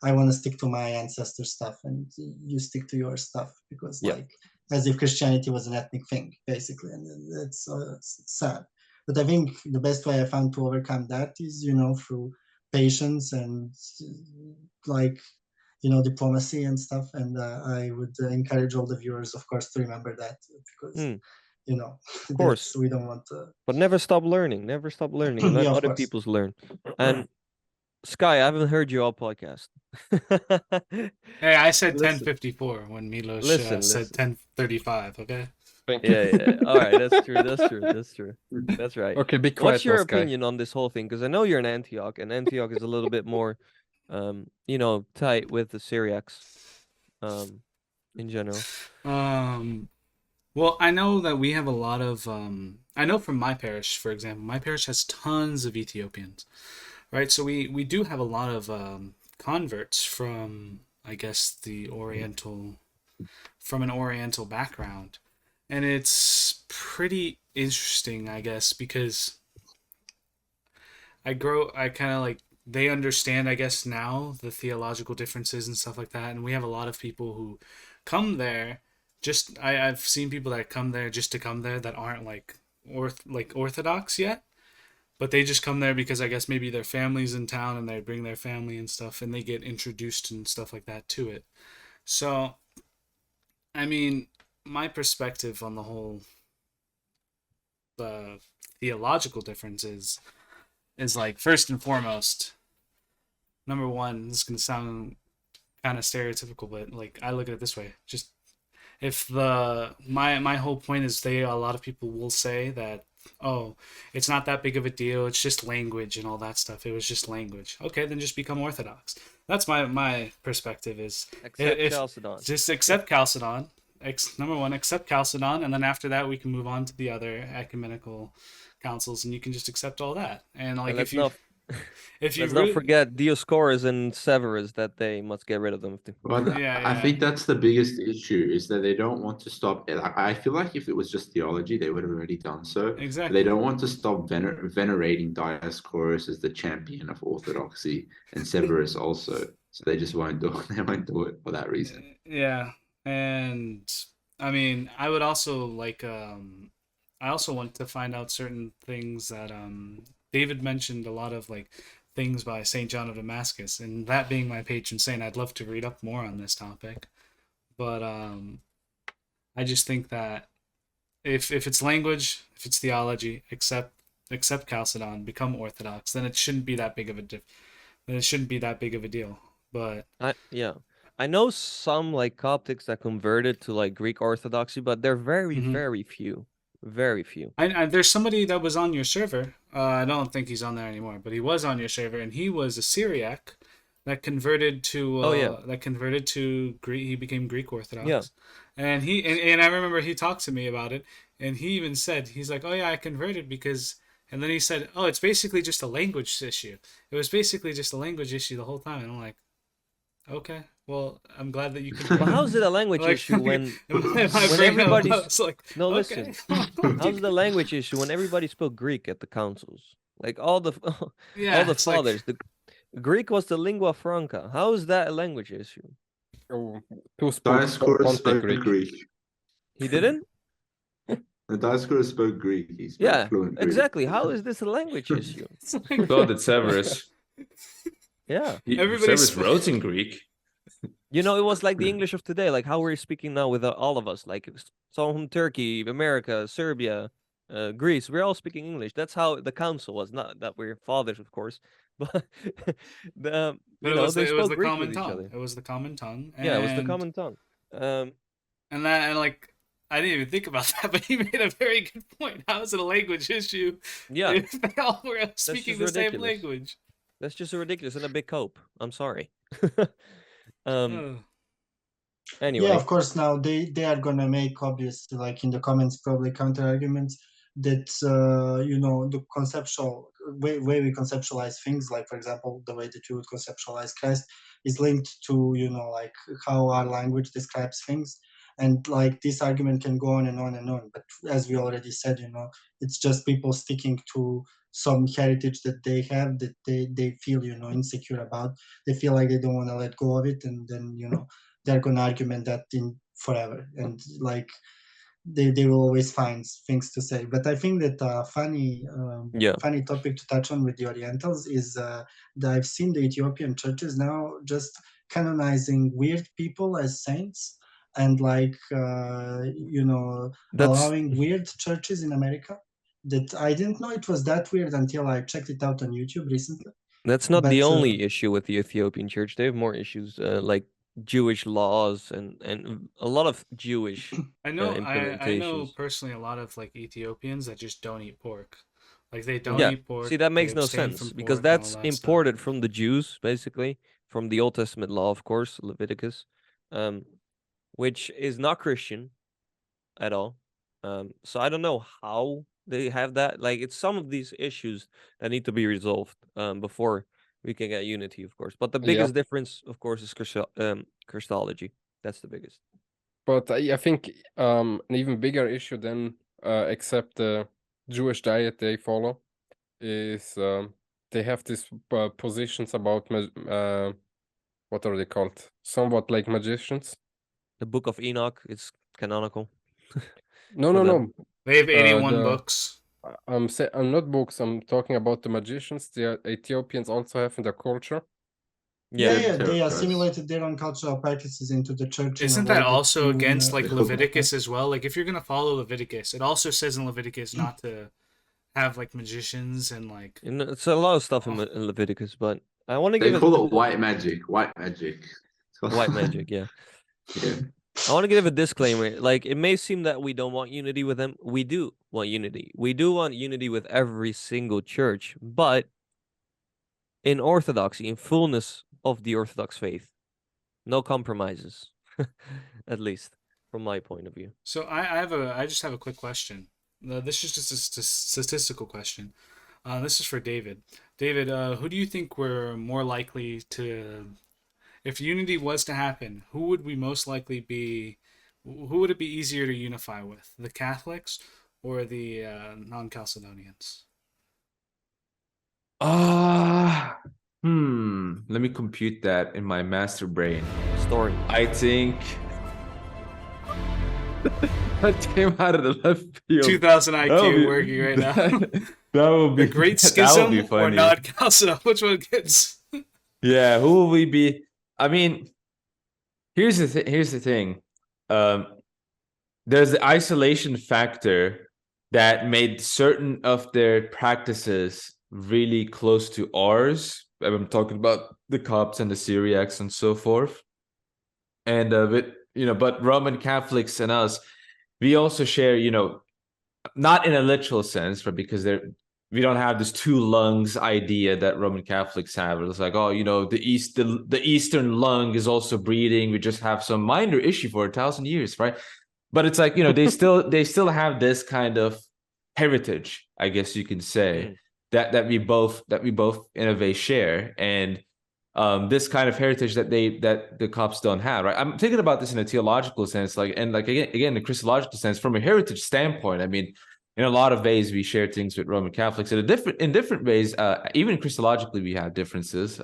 I want to stick to my ancestor stuff, and you stick to your stuff because like as if Christianity was an ethnic thing, basically, and it's sad. But I think the best way I found to overcome that is through patience and like diplomacy and stuff. And I would encourage all the viewers, of course, to remember that because of course we don't want to. But never stop learning and let Yeah, of other course. people's learn. And Sky, I haven't heard you all podcast. Hey, I said Listen. 10:54 when Milos Listen. said 10:35. Okay. Yeah. All right, that's true. That's right. Okay, be quiet. What's your now, Sky. opinion on this whole thing? Because I know you're in Antioch, and Antioch is a little bit more, tight with the Syriacs, in general. Well, I know that we have a lot of I know from my parish, for example, my parish has tons of Ethiopians, right? So we do have a lot of converts from, I guess, from an Oriental background. And it's pretty interesting, I guess, because I kind of like, they understand, I guess, now the theological differences and stuff like that. And we have a lot of people who come there I've seen people that come there just to come there that aren't like Orthodox yet, but they just come there because I guess maybe their family's in town and they bring their family and stuff, and they get introduced and stuff like that to it. So, I mean, my perspective on the whole theological difference is like, first and foremost, number one, this is gonna sound kind of stereotypical, but like, I look at it this way: just if my whole point is, a lot of people will say that, oh, it's not that big of a deal, it's just language and all that stuff, it was just language. Okay, then just become Orthodox. That's my perspective, is Accept Chalcedon. Just accept Chalcedon. Number one, accept Chalcedon, and then after that we can move on to the other ecumenical councils, and you can just accept all that. And like, let's not forget Dioscorus and Severus, that they must get rid of them. Well, I think that's the biggest issue, is that they don't want to stop. I feel like if it was just theology, they would have already done so. Exactly. They don't want to stop venerating Dioscorus as the champion of orthodoxy, and Severus also. So they just won't do it. They won't do it for that reason. Yeah, and I mean, I would also like. I also want to find out certain things that David mentioned, a lot of like things by Saint John of Damascus, and that being my patron saint, I'd love to read up more on this topic. But I just think that if it's language, if it's theology, accept Chalcedon, become Orthodox, then it shouldn't be that big of a deal. But I know some like Coptics that converted to like Greek Orthodoxy, but they're very, very few. Very few. There's somebody that was on your server. I don't think he's on there anymore, but he was on your server, and he was a Syriac that converted to Greek. He became Greek Orthodox. Yeah. And and I remember he talked to me about it, and he even said, he's like, "Oh yeah, I converted because," and then he said, "Oh, it's basically just a language issue. It was basically just a language issue the whole time." And I'm like, okay, well, I'm glad that you can. But how's it a language issue when everybody's like, no, listen, how's it a language issue when everybody spoke Greek at the councils? Like all the fathers, the Greek was the lingua franca. How is that a language issue? Dioscorus spoke Greek. He didn't? The Dioscorus spoke Greek. He spoke fluent Greek. Exactly. How is this a language issue? So did Severus. Yeah. Severus wrote in Greek. You know, it was like the English of today, like how we're speaking now with all of us, like some from Turkey, America, Serbia, Greece. We're all speaking English. That's how the council was. Not that we're fathers, of course, but it was the common tongue. It was the common tongue. Yeah, it was the common tongue. And like, I didn't even think about that, but he made a very good point. How is it a language issue? Yeah, if they all were speaking the same language. That's just ridiculous and a big cope. I'm sorry. Anyway, yeah, of course. Now they are gonna make, obviously, like in the comments, probably counter arguments that the conceptual way we conceptualize things, like for example the way that you would conceptualize Christ, is linked to like how our language describes things, and like this argument can go on and on and on. But as we already said, it's just people sticking to some heritage that they have that they feel insecure about. They feel like they don't want to let go of it, and then they're gonna argument that in forever, and like they will always find things to say. But I think that funny topic to touch on with the Orientals is that I've seen the Ethiopian churches now just canonizing weird people as saints, and like allowing weird churches in America. That I didn't know it was that weird until I checked it out on YouTube recently. That's not the only issue with the Ethiopian church. They have more issues like Jewish laws and a lot of Jewish I know personally a lot of like Ethiopians that just don't eat pork. Like they don't eat pork. See, that makes no sense because that's imported from the Jews, basically, from the Old Testament law, of course, Leviticus, which is not Christian at all. So I don't know how they have that. Like, it's some of these issues that need to be resolved before we can get unity, of course. But the biggest difference, of course, is Christology. That's the biggest. But I think an even bigger issue than except the Jewish diet they follow is they have these positions about what are they called? Somewhat like magicians. The Book of Enoch is canonical. No. They have 81 books. I'm not books. I'm talking about the magicians. The Ethiopians also have in their culture. Yeah, they assimilated their own cultural practices into the church. Isn't that also against like Leviticus as well? Like if you're gonna follow Leviticus, it also says in Leviticus not to have like magicians and like. It's a lot of stuff in Leviticus, but I want to give it. They call it white magic. White magic. White magic, yeah. Yeah. I want to give a disclaimer. Like, it may seem that we don't want unity with them. We do want unity. We do want unity with every single church, but in Orthodoxy, in fullness of the Orthodox faith, no compromises, at least from my point of view. So I just have a quick question. This is just a statistical question. This is for David. David, who do you think we're more likely to? If unity was to happen, who would we most likely be? Who would it be easier to unify with? The Catholics or the non-Chalcedonians? Let me compute that in my master brain. Story. I think That came out of the left field. 2000 That would IQ be- working right now. That would be The Great that would be Schism or funny. non-Chalcedon? Which one gets? Yeah, who will we be? I mean, here's the thing. There's the isolation factor that made certain of their practices really close to ours. I'm talking about the Copts and the Syriacs and so forth. And but Roman Catholics and us, we also share, not in a literal sense, but because we don't have this two lungs idea that Roman Catholics have. It's like, oh, the Eastern lung is also breathing. We just have some minor issue for 1,000 years, right? But it's like, they still have this kind of heritage, I guess you can say, that we both in a way share, and this kind of heritage that the Copts don't have, right? I'm thinking about this in a theological sense, again, the Christological sense, from a heritage standpoint. I mean, in a lot of ways, we share things with Roman Catholics, and in different ways. Even Christologically, we have differences.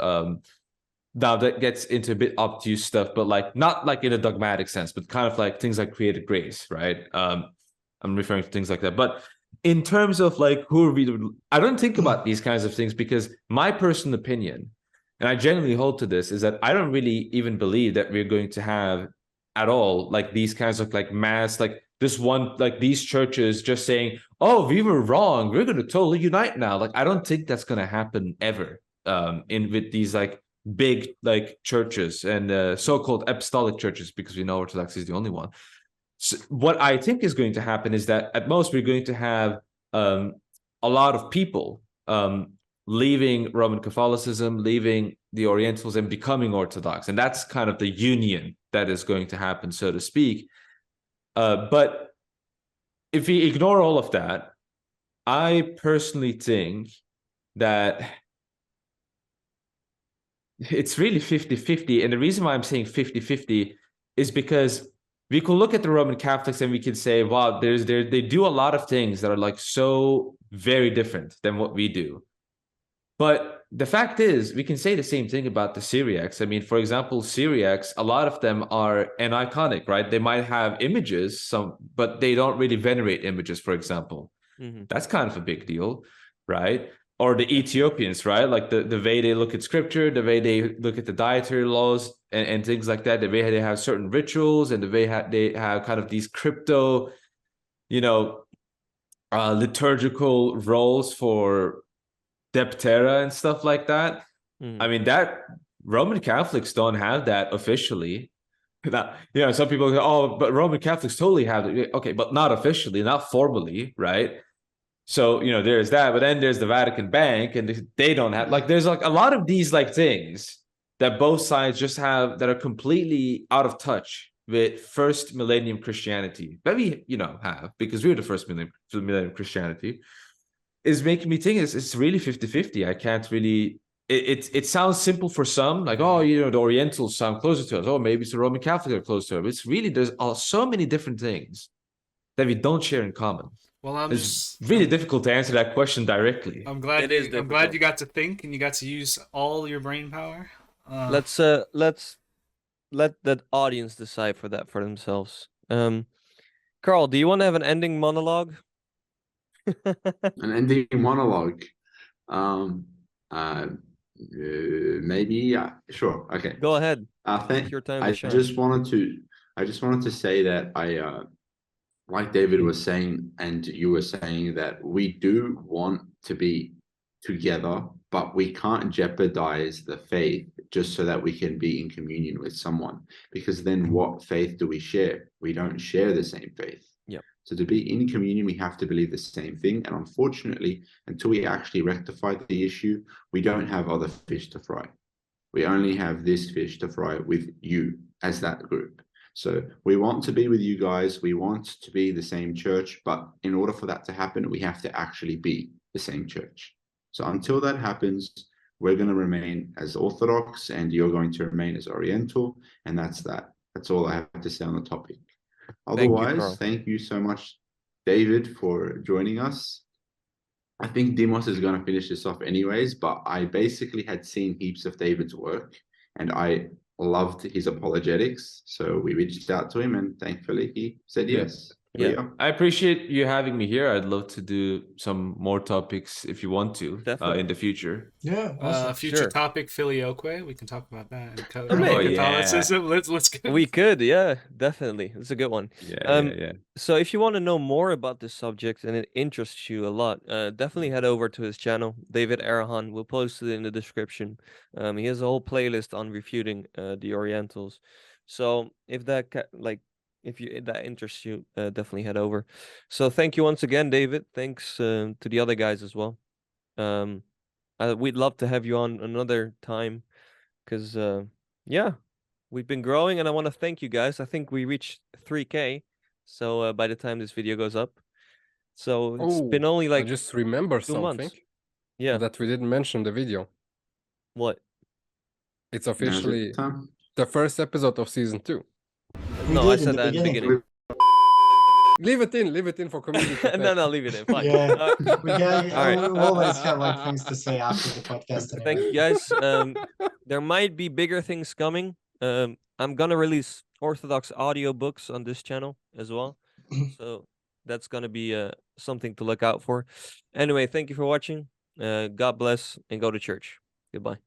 Now that gets into a bit obtuse stuff, but not in a dogmatic sense, but kind of like things like created grace, right? I'm referring to things like that. But in terms of who are we, I don't think about these kinds of things, because my personal opinion, and I genuinely hold to this, is that I don't really even believe that we're going to have at all these kinds of mass, these churches just saying, oh, we were wrong, we're going to totally unite now. I don't think that's going to happen ever with these big churches and so-called apostolic churches, because we know Orthodox is the only one. So what I think is going to happen is that at most we're going to have a lot of people leaving Roman Catholicism, leaving the Orientals, and becoming Orthodox, and that's kind of the union that is going to happen, so to speak. But if we ignore all of that, I personally think that it's really 50-50. And the reason why I'm saying 50-50 is because we could look at the Roman Catholics and we can say, wow, they do a lot of things that are so very different than what we do. But the fact is, we can say the same thing about the Syriacs. I mean, for example, Syriacs, a lot of them are aniconic, right? They might have images, but they don't really venerate images, for example. Mm-hmm. That's kind of a big deal, right? Or the Ethiopians, right? The way they look at scripture, the way they look at the dietary laws and things like that, the way they have certain rituals, and the way they have kind of these crypto, liturgical roles for Deptera and stuff like that. I mean, that Roman Catholics don't have that officially. Now, some people go, oh, but Roman Catholics totally have it. Okay, but not officially, not formally, right? So, there's that, but then there's the Vatican Bank, and they don't have, there's a lot of these things that both sides just have that are completely out of touch with first millennium Christianity that we, have, because we're the first millennium Christianity, is making me think it's really 50-50. I can't really, it sounds simple for some, the Orientals sound closer to us. Oh, maybe it's the Roman Catholic are close to us. But it's really, there's so many different things that we don't share in common. Well, it's really difficult to answer that question directly. I'm glad you got to think and you got to use all your brain power. Let's let that audience decide for themselves. Carl, do you want to have an ending monologue? An ending monologue. Maybe, yeah, sure. Okay. Go ahead. Thank your time. I just wanted to say that I like David was saying, and you were saying, that we do want to be together, but we can't jeopardize the faith just so that we can be in communion with someone, because then what faith do we share? We don't share the same faith. Yeah. So to be in communion, we have to believe the same thing. And unfortunately, until we actually rectify the issue, we don't have other fish to fry. We only have this fish to fry with you as that group. So we want to be with you guys. We want to be the same church. But in order for that to happen, we have to actually be the same church. So until that happens, we're going to remain as Orthodox, and you're going to remain as Oriental. And that's that. That's all I have to say on the topic. Otherwise, thank you so much, David, for joining us. I think Demos is going to finish this off anyways, but I basically had seen heaps of David's work, and I loved his apologetics. So we reached out to him, and thankfully he said Yeah. yes. Here we Yeah. are. I appreciate you having me here. I'd love to do some more topics if you want to Definitely. in the future. Yeah, awesome. Future Sure. topic filioque. We can talk about that. And Oh, maybe. Catholicism. Let's get We could, yeah, definitely. It's a good one. Yeah. So if you want to know more about this subject and it interests you a lot, definitely head over to his channel, David Arahan. We'll post it in the description. He has a whole playlist on refuting the Orientals. So if that if that interests you, definitely head over. So thank you once again, David. Thanks to the other guys as well. We'd love to have you on another time, because yeah, we've been growing, and I want to thank you guys. I think we reached 3K, so by the time this video goes up, so it's been only I like just remember 2 something months. Yeah. that we didn't mention in the video. What? It's Now's the officially time. the first episode of season 2. We No, I did in said the that in the beginning. beginning. Leave it in for community. No, leave it in. Fine. Yeah, all right. we always have like things to say after the podcast. Thank you, guys. There might be bigger things coming. I'm gonna release Orthodox audiobooks on this channel as well, so that's gonna be something to look out for. Anyway, thank you for watching. God bless, and go to church. Goodbye.